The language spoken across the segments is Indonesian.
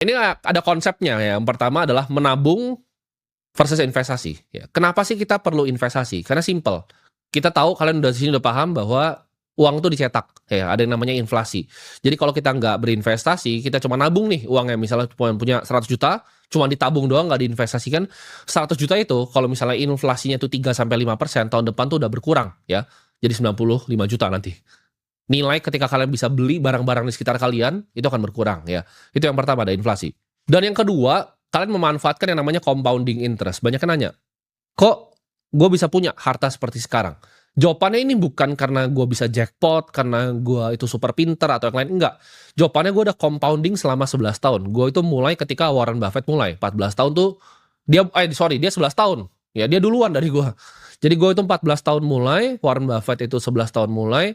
Ini ada konsepnya ya. Yang pertama adalah menabung versus investasi. Ya. Kenapa sih kita perlu investasi? Karena simple. Kita tahu kalian udah di sini udah paham bahwa uang tuh dicetak. Ya, ada yang namanya inflasi. Jadi kalau kita nggak berinvestasi, kita cuma nabung nih uangnya. Misalnya punya 100 juta, cuma ditabung doang, nggak diinvestasikan. 100 juta itu, kalau misalnya inflasinya itu 3-5%, tahun depan tuh udah berkurang. Ya, jadi 95 juta nanti. Nilai ketika kalian bisa beli barang-barang di sekitar kalian, itu akan berkurang. Ya, itu yang pertama, ada inflasi. Dan yang kedua, kalian memanfaatkan yang namanya compounding interest. Banyak yang nanya, kok gue bisa punya harta seperti sekarang? Jawabannya ini bukan karena gue bisa jackpot, karena gue itu super pinter atau yang lain, enggak. Jawabannya gue udah compounding selama 11 tahun. Gue itu mulai ketika Warren Buffett mulai. 14 tahun tuh, dia 11 tahun. Ya, dia duluan dari gue. Jadi gue itu 14 tahun mulai, Warren Buffett itu 11 tahun mulai.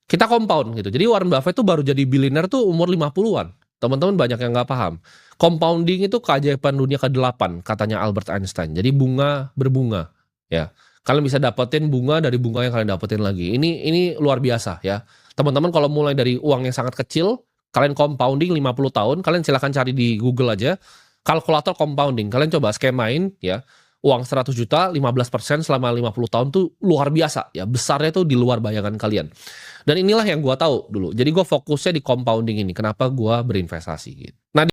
Kita compound gitu. Jadi Warren Buffett tuh baru jadi bilioner tuh umur 50-an. Teman-teman banyak yang nggak paham. Compounding itu keajaiban dunia ke-8, katanya Albert Einstein. Jadi bunga berbunga, ya. Kalian bisa dapetin bunga dari bunga yang kalian dapetin lagi. Ini luar biasa ya. Teman-teman kalau mulai dari uang yang sangat kecil, kalian compounding 50 tahun, kalian silahkan cari di Google aja. Kalkulator compounding, kalian coba skemain ya. Uang 100 juta, 15% selama 50 tahun tuh luar biasa ya. Besarnya tuh di luar bayangan kalian. Dan inilah yang gue tahu dulu. Jadi gue fokusnya di compounding ini. Kenapa gue berinvestasi gitu. Nah,